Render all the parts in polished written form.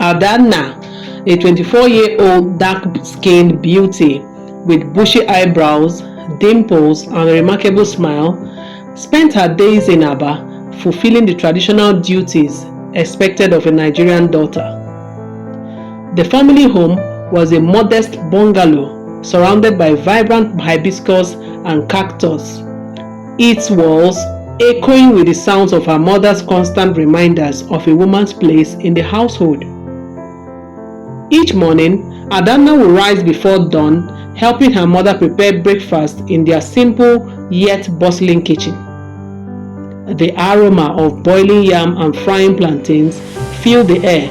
Adana, a 24-year-old dark-skinned beauty with bushy eyebrows, dimples, and a remarkable smile, spent her days in Aba fulfilling the traditional duties expected of a Nigerian daughter. The family home was a modest bungalow surrounded by vibrant hibiscus and cactus, its walls echoing with the sounds of her mother's constant reminders of a woman's place in the household. Each morning, Adana would rise before dawn, helping her mother prepare breakfast in their simple yet bustling kitchen. The aroma of boiling yam and frying plantains filled the air,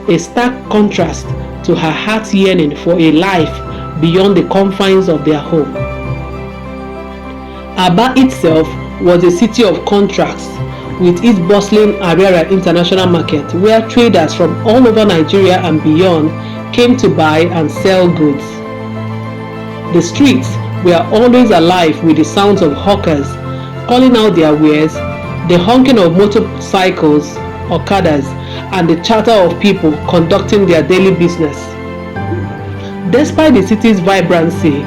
a stark contrast to her heart's yearning for a life beyond the confines of their home. Aba itself was a city of contrasts, with its bustling Ariara International Market where traders from all over Nigeria and beyond came to buy and sell goods. The streets were always alive with the sounds of hawkers calling out their wares, the honking of motorcycles, okadas, and the chatter of people conducting their daily business. Despite the city's vibrancy,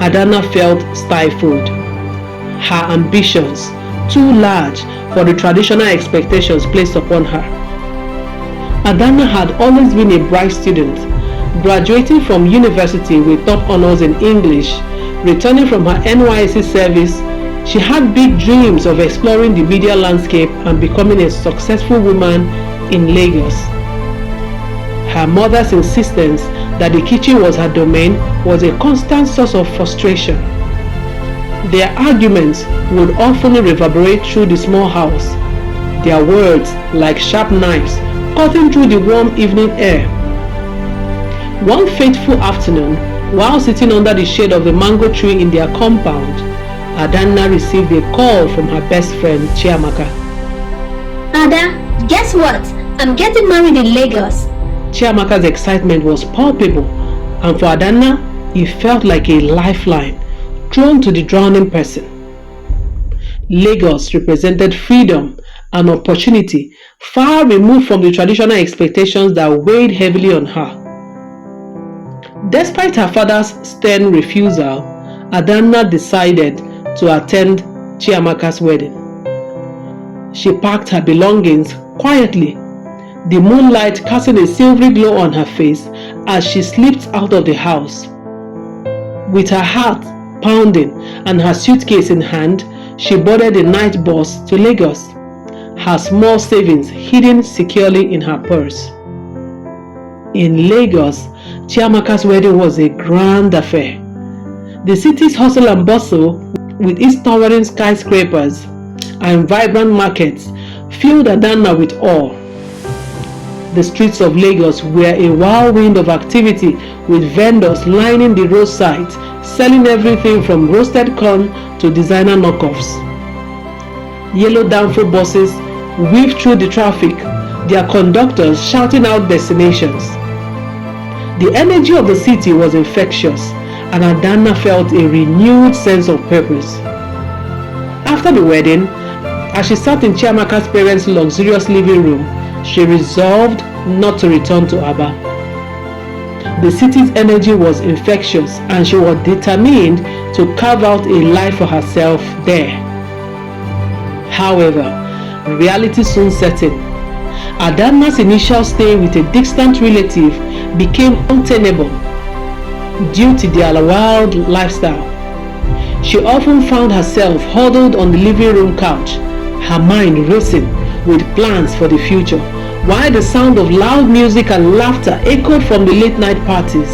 Adana felt stifled. Her ambitions, too large for the traditional expectations placed upon her. Adana had always been a bright student, graduating from university with top honors in English. Returning from her NYSC service, she had big dreams of exploring the media landscape and becoming a successful woman in Lagos. Her mother's insistence that the kitchen was her domain was a constant source of frustration. Their arguments would often reverberate through the small house, their words like sharp knives cutting through the warm evening air. One fateful afternoon, while sitting under the shade of the mango tree in their compound, Adana received a call from her best friend Chiamaka. Ada, guess what? I'm getting married in Lagos. Chiamaka's excitement was palpable, and for Adana, it felt like a lifeline thrown to the drowning person. Lagos represented freedom and opportunity far removed from the traditional expectations that weighed heavily on her. Despite her father's stern refusal, Adana decided to attend Chiamaka's wedding. She packed her belongings quietly, the moonlight casting a silvery glow on her face as she slipped out of the house. With her heart pounding and her suitcase in hand, she boarded the night bus to Lagos, her small savings hidden securely in her purse. In Lagos, Chiamaka's wedding was a grand affair. The city's hustle and bustle, with its towering skyscrapers and vibrant markets, filled Adana with awe. The streets of Lagos were a whirlwind of activity, with vendors lining the roadsides, selling everything from roasted corn to designer knockoffs. Yellow Danfo buses weaved through the traffic, their conductors shouting out destinations. The energy of the city was infectious, and Adana felt a renewed sense of purpose. After the wedding, as she sat in Chiamaka's parents' luxurious living room, she resolved not to return to Aba. The city's energy was infectious, and she was determined to carve out a life for herself there. However, reality soon set in. Adana's initial stay with a distant relative became untenable due to their wild lifestyle. She often found herself huddled on the living room couch, her mind racing with plans for the future, while the sound of loud music and laughter echoed from the late-night parties.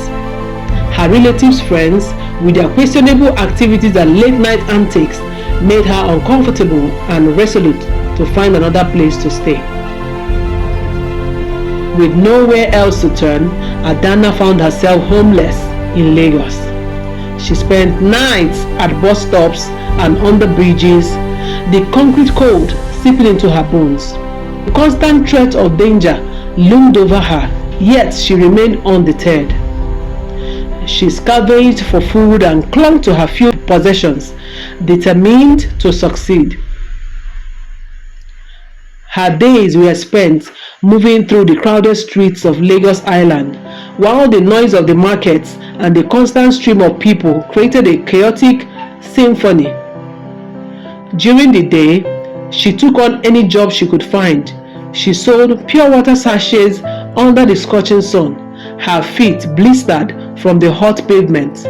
Her relatives' friends, with their questionable activities and late-night antics, made her uncomfortable and resolute to find another place to stay. With nowhere else to turn, Adana found herself homeless in Lagos. She spent nights at bus stops and under bridges, the concrete cold seeping into her bones. The constant threat of danger loomed over her, yet she remained undeterred. She scavenged for food and clung to her few possessions, determined to succeed. Her days were spent moving through the crowded streets of Lagos Island, while the noise of the markets and the constant stream of people created a chaotic symphony. During the day, she took on any job she could find. She sold pure water sachets under the scorching sun, her feet blistered from the hot pavement.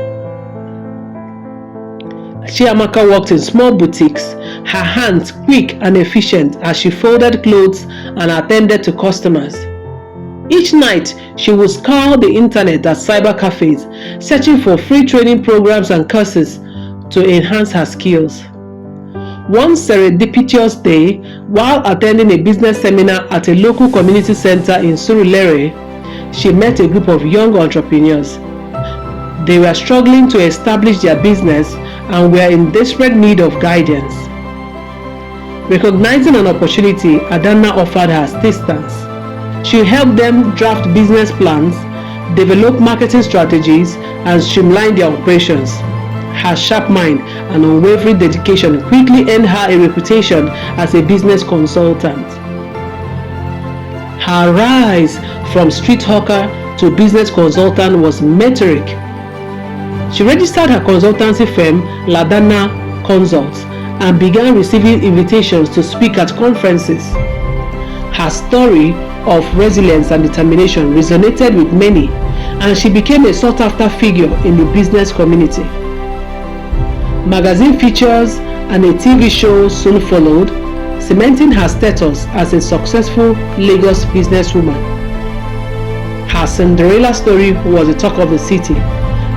Chiamaka worked in small boutiques, her hands quick and efficient as she folded clothes and attended to customers. Each night, she would scour the internet at cyber cafes, searching for free training programs and courses to enhance her skills. One serendipitous day, while attending a business seminar at a local community center in Surulere, she met a group of young entrepreneurs. They were struggling to establish their business and were in desperate need of guidance. Recognizing an opportunity, Adanna offered her assistance. She helped them draft business plans, develop marketing strategies, and streamline their operations. Her sharp mind and unwavering dedication quickly earned her a reputation as a business consultant. Her rise from street hawker to business consultant was meteoric. She registered her consultancy firm, Ladanna Consults, and began receiving invitations to speak at conferences. Her story of resilience and determination resonated with many, and she became a sought-after figure in the business community. Magazine features and a TV show soon followed, cementing her status as a successful Lagos businesswoman. Her Cinderella story was the talk of the city,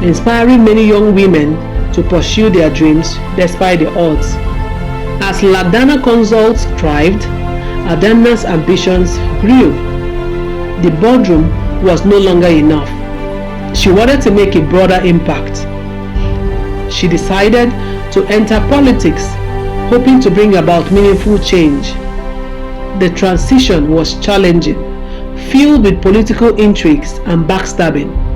inspiring many young women to pursue their dreams despite the odds. As Ladanna Consults thrived, Adanna's ambitions grew. The boardroom was no longer enough. She wanted to make a broader impact. She decided to enter politics, hoping to bring about meaningful change. The transition was challenging, filled with political intrigues and backstabbing.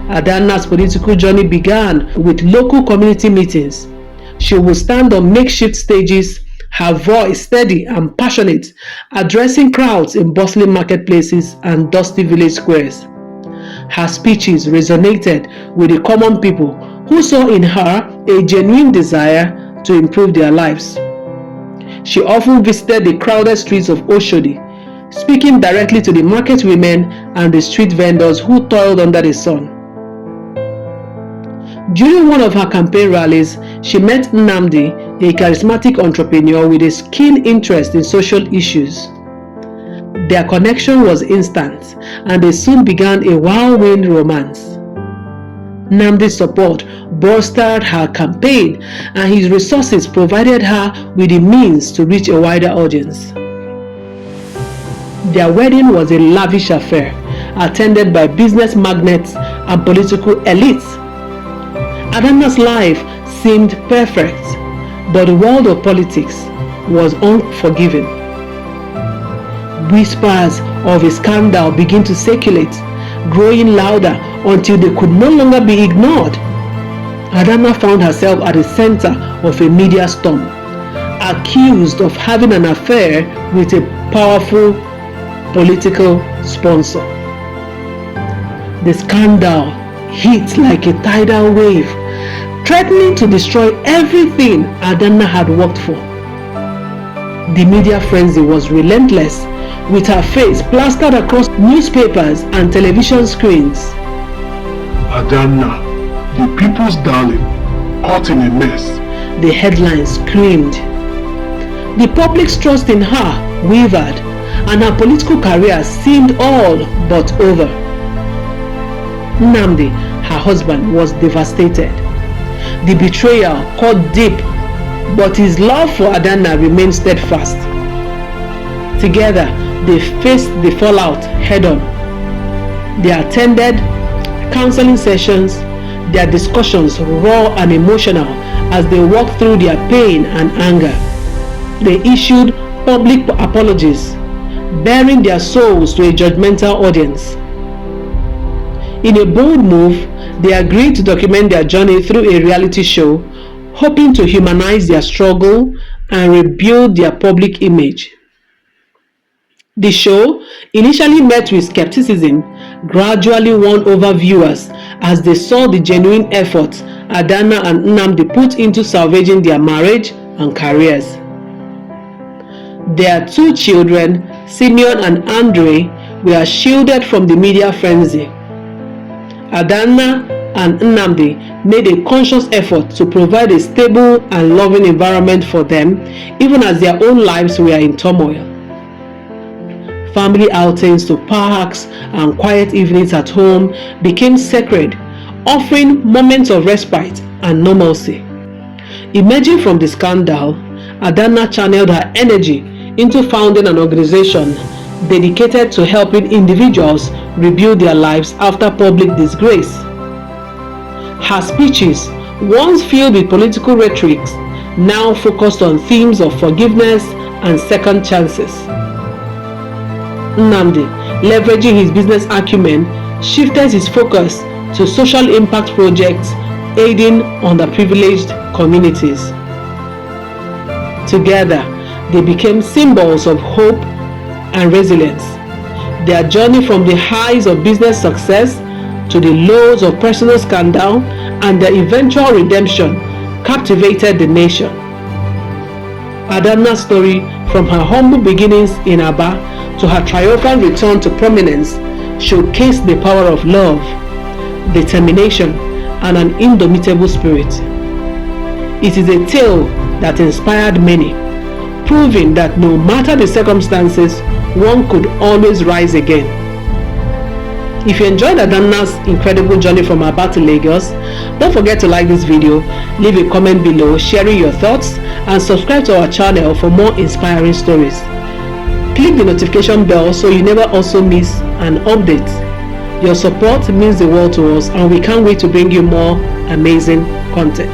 Adanna's political journey began with local community meetings. She would stand on makeshift stages, her voice steady and passionate, addressing crowds in bustling marketplaces and dusty village squares. Her speeches resonated with the common people who saw in her a genuine desire to improve their lives. She often visited the crowded streets of Oshodi, speaking directly to the market women and the street vendors who toiled under the sun. During one of her campaign rallies, she met Nnamdi, a charismatic entrepreneur with a keen interest in social issues. Their connection was instant, and they soon began a whirlwind romance. Nnamdi's support bolstered her campaign, and his resources provided her with the means to reach a wider audience. Their wedding was a lavish affair, attended by business magnates and political elites. Adanna's life seemed perfect, but the world of politics was unforgiving. Whispers of a scandal began to circulate, growing louder until they could no longer be ignored. Adanna found herself at the center of a media storm, accused of having an affair with a powerful political sponsor. The scandal hit like a tidal wave, threatening to destroy everything Adanna had worked for. The media frenzy was relentless, with her face plastered across newspapers and television screens. Adanna, the people's darling, caught in a mess, the headlines screamed. The public's trust in her wavered, and her political career seemed all but over. Nnamdi, her husband, was devastated. The betrayal cut deep, but his love for Adanna remained steadfast. Together, they faced the fallout head-on. They attended counseling sessions, their discussions raw and emotional as they walked through their pain and anger. They issued public apologies, baring their souls to a judgmental audience. In a bold move, they agreed to document their journey through a reality show, hoping to humanize their struggle and rebuild their public image. The show, initially met with skepticism, gradually won over viewers as they saw the genuine effort Adanna and Nnamdi put into salvaging their marriage and careers. Their 2 children, Simeon and Andre, were shielded from the media frenzy. Adanna and Nnamdi made a conscious effort to provide a stable and loving environment for them, even as their own lives were in turmoil. Family outings to parks and quiet evenings at home became sacred, offering moments of respite and normalcy. Emerging from the scandal, Adanna channeled her energy into founding an organization dedicated to helping individuals rebuild their lives after public disgrace. Her speeches, once filled with political rhetoric, now focused on themes of forgiveness and second chances. Nnamdi, leveraging his business acumen, shifted his focus to social impact projects aiding underprivileged communities. Together, they became symbols of hope and resilience. Their journey from the highs of business success to the lows of personal scandal and their eventual redemption captivated the nation. Adanna's story, from her humble beginnings in Aba to her triumphant return to prominence, showcased the power of love, determination, and an indomitable spirit. It is a tale that inspired many, proving that no matter the circumstances, one could always rise again. If you enjoyed Adanna's incredible journey from Aba to Lagos, don't forget to like this video, leave a comment below sharing your thoughts, and subscribe to our channel for more inspiring stories. Click the notification bell so you never also miss an update. Your support means the world to us, and we can't wait to bring you more amazing content.